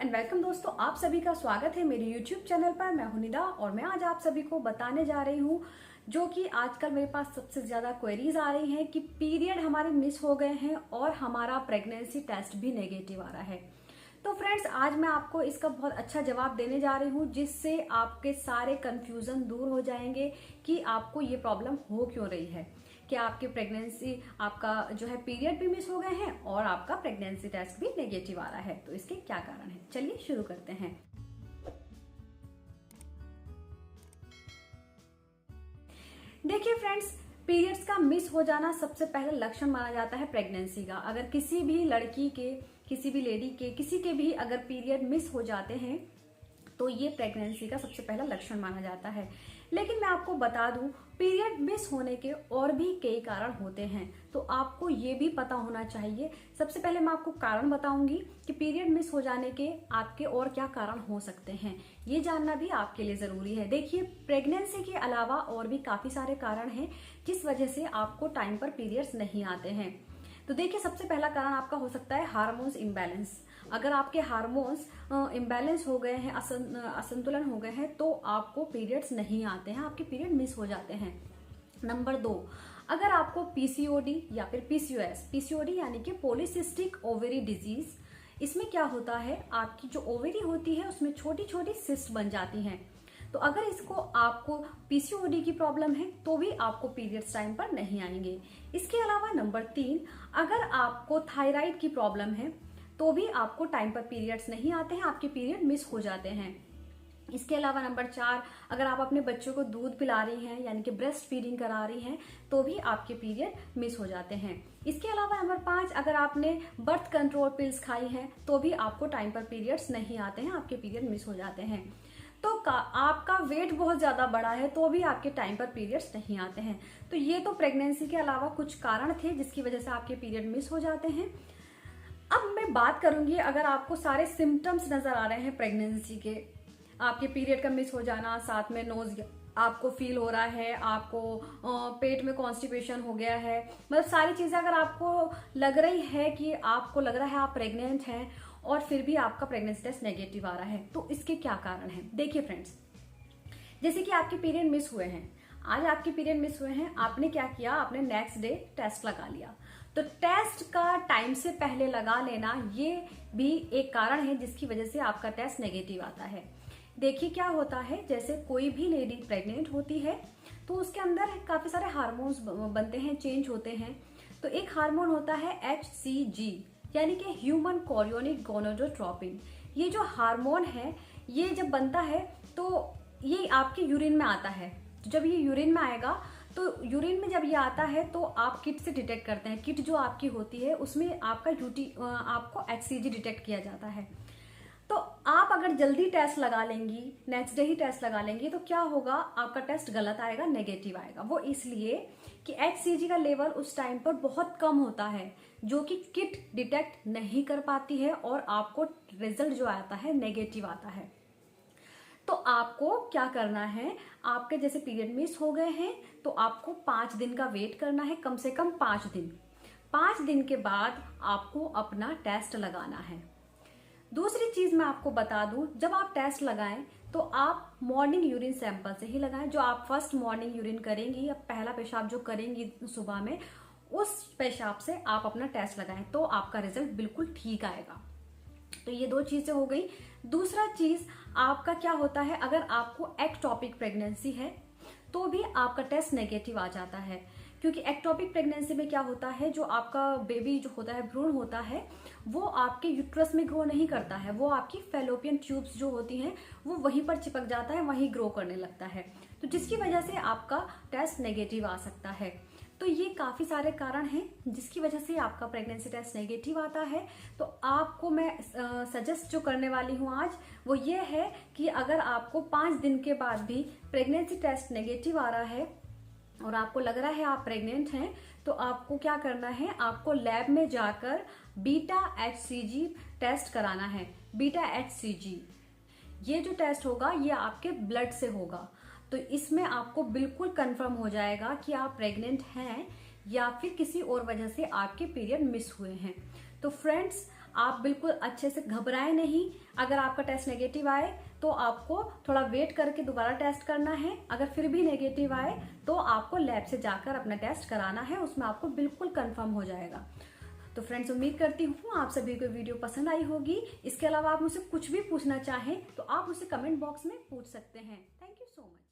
And welcome दोस्तों, आप सभी का स्वागत है मेरे यूट्यूब चैनल पर। मैं हूं निदा और मैं आज आप सभी को बताने जा रही हूं जो कि आजकल मेरे पास सबसे ज्यादा क्वेरीज आ रही हैं कि पीरियड हमारे मिस हो गए हैं और हमारा प्रेगनेंसी टेस्ट भी नेगेटिव आ रहा है। तो फ्रेंड्स, आज मैं आपको इसका बहुत अच्छा जवाब देने जा रही हूँ जिससे आपके सारे कंफ्यूजन दूर हो जाएंगे कि आपको ये प्रॉब्लम हो क्यों रही है, कि आपकी प्रेगनेंसी, आपका जो है पीरियड भी मिस हो गए हैं और आपका प्रेगनेंसी टेस्ट भी नेगेटिव आ रहा है। तो इसके क्या कारण है, चलिए शुरू करते हैं। देखिए फ्रेंड्स, पीरियड्स का मिस हो जाना सबसे पहले लक्षण माना जाता है प्रेगनेंसी का। अगर किसी भी लड़की के, किसी भी लेडी के, किसी के भी अगर पीरियड मिस हो जाते हैं तो ये प्रेगनेंसी का सबसे पहला लक्षण माना जाता है। लेकिन मैं आपको बता दूं, पीरियड मिस होने के और भी कई कारण होते हैं, तो आपको ये भी पता होना चाहिए। सबसे पहले मैं आपको कारण बताऊंगी कि पीरियड मिस हो जाने के आपके और क्या कारण हो सकते हैं, ये जानना भी आपके लिए जरूरी है। देखिए, प्रेगनेंसी के अलावा और भी काफी सारे कारण हैं जिस वजह से आपको टाइम पर पीरियड्स नहीं आते हैं। तो देखिए, सबसे पहला कारण आपका हो सकता है हार्मोन्स इम्बैलेंस। अगर आपके हार्मोन्स इम्बैलेंस हो गए हैं, असंतुलन हो गए हैं, तो आपको पीरियड्स नहीं आते हैं, आपके पीरियड मिस हो जाते हैं। नंबर 2, अगर आपको पीसीओडी या फिर पीसीओएस, पीसीओडी यानी कि पॉलीसिस्टिक ओवेरी डिजीज, इसमें क्या होता है, आपकी जो ओवेरी होती है उसमें छोटी छोटी सिस्ट बन जाती हैं। तो अगर इसको आपको पीसीओडी की प्रॉब्लम है तो भी आपको पीरियड्स टाइम पर नहीं आएंगे। इसके अलावा नंबर 3, अगर आपको थायराइड की प्रॉब्लम है तो भी आपको टाइम पर पीरियड्स नहीं आते हैं, आपके पीरियड मिस हो जाते हैं। इसके अलावा नंबर 4, अगर आप अपने बच्चों को दूध पिला रही हैं यानी कि ब्रेस्ट फीडिंग करा रही हैं तो भी आपके पीरियड मिस हो जाते हैं। इसके अलावा नंबर 5, अगर आपने बर्थ कंट्रोल पिल्स खाई हैं तो भी आपको टाइम पर पीरियड्स नहीं आते हैं, आपके पीरियड मिस हो जाते हैं। तो आपका वेट बहुत ज्यादा बड़ा है तो भी आपके टाइम पर पीरियड्स नहीं आते हैं। तो ये तो प्रेगनेंसी के अलावा कुछ कारण थे जिसकी वजह से आपके पीरियड मिस हो जाते हैं। अब मैं बात करूंगी, अगर आपको सारे सिम्टम्स नजर आ रहे हैं प्रेगनेंसी के, आपके पीरियड का मिस हो जाना, साथ में नोज आपको फील हो रहा है, आपको पेट में कॉन्स्टिपेशन हो गया है, मतलब सारी चीजें अगर आपको लग रही है कि आपको लग रहा है आप प्रेग्नेंट हैं और फिर भी आपका प्रेगनेंसी टेस्ट नेगेटिव आ रहा है, तो इसके क्या कारण हैं। देखिए फ्रेंड्स, जैसे कि आपके पीरियड मिस हुए हैं, आज आपके पीरियड मिस हुए हैं, आपने क्या किया, आपने नेक्स्ट डे टेस्ट लगा लिया। तो टेस्ट का टाइम से पहले लगा लेना ये भी एक कारण है जिसकी वजह से आपका टेस्ट नेगेटिव आता है। देखिए क्या होता है, जैसे कोई भी लेडी प्रेग्नेंट होती है तो उसके अंदर काफी सारे हार्मोन्स बनते हैं, चेंज होते हैं। तो एक हार्मोन होता है HCG यानी कि ह्यूमन कोरियोनिक गोनाडोट्रोपिन। ये जो हार्मोन है, ये जब बनता है तो ये आपके यूरिन में आता है। जब ये यूरिन में आएगा तो यूरिन में जब ये आता है तो आप किट से डिटेक्ट करते हैं, किट जो आपकी होती है उसमें आपका आपको HCG डिटेक्ट किया जाता है। तो आप अगर जल्दी टेस्ट लगा लेंगी, नेक्स्ट डे ही टेस्ट लगा लेंगी, तो क्या होगा, आपका टेस्ट गलत आएगा, नेगेटिव आएगा। वो इसलिए कि HCG का लेवल उस टाइम पर बहुत कम होता है जो कि किट डिटेक्ट नहीं कर पाती है और आपको रिजल्ट जो आता है नेगेटिव आता है। तो आपको क्या करना है, आपके जैसे पीरियड मिस हो गए हैं तो आपको 5 दिन का वेट करना है, कम से कम 5 दिन। 5 दिन के बाद आपको अपना टेस्ट लगाना है। दूसरी चीज मैं आपको बता दूं, जब आप टेस्ट लगाएं तो आप मॉर्निंग यूरिन सैंपल से ही लगाएं। जो आप फर्स्ट मॉर्निंग यूरिन करेंगी या पहला पेशाब जो करेंगी सुबह में, उस पेशाब से आप अपना टेस्ट लगाएं तो आपका रिजल्ट बिल्कुल ठीक आएगा। तो ये 2 चीजें हो गई। दूसरा चीज आपका क्या होता है, अगर आपको एक्टोपिक प्रेगनेंसी है तो भी आपका टेस्ट नेगेटिव आ जाता है, क्योंकि एक्टोपिक प्रेगनेंसी में क्या होता है, जो आपका बेबी जो होता है, भ्रूण होता है, वो आपके यूट्रस में ग्रो नहीं करता है, वो आपकी फैलोपियन ट्यूब्स जो होती हैं वो वहीं पर चिपक जाता है, वहीं ग्रो करने लगता है। तो जिसकी वजह से आपका टेस्ट नेगेटिव आ सकता है। तो ये काफी सारे कारण हैं जिसकी वजह से आपका प्रेगनेंसी टेस्ट नेगेटिव आता है। तो आपको मैं सजेस्ट जो करने वाली हूँ आज, वो ये है कि अगर आपको 5 दिन के बाद भी प्रेगनेंसी टेस्ट नेगेटिव आ रहा है और आपको लग रहा है आप प्रेग्नेंट हैं, तो आपको क्या करना है, आपको लैब में जाकर बीटा HCG टेस्ट कराना है। बीटा HCG ये जो टेस्ट होगा ये आपके ब्लड से होगा, तो इसमें आपको बिल्कुल कंफर्म हो जाएगा कि आप प्रेग्नेंट हैं या फिर किसी और वजह से आपके पीरियड मिस हुए हैं। तो फ्रेंड्स, आप बिल्कुल अच्छे से घबराए नहीं। अगर आपका टेस्ट नेगेटिव आए तो आपको थोड़ा वेट करके दोबारा टेस्ट करना है। अगर फिर भी नेगेटिव आए तो आपको लैब से जाकर अपना टेस्ट कराना है, उसमें आपको बिल्कुल कंफर्म हो जाएगा। तो फ्रेंड्स, उम्मीद करती हूँ आप सभी को वीडियो पसंद आई होगी। इसके अलावा आप मुझसे कुछ भी पूछना चाहें तो आप मुझसे कमेंट बॉक्स में पूछ सकते हैं। Thank you so much.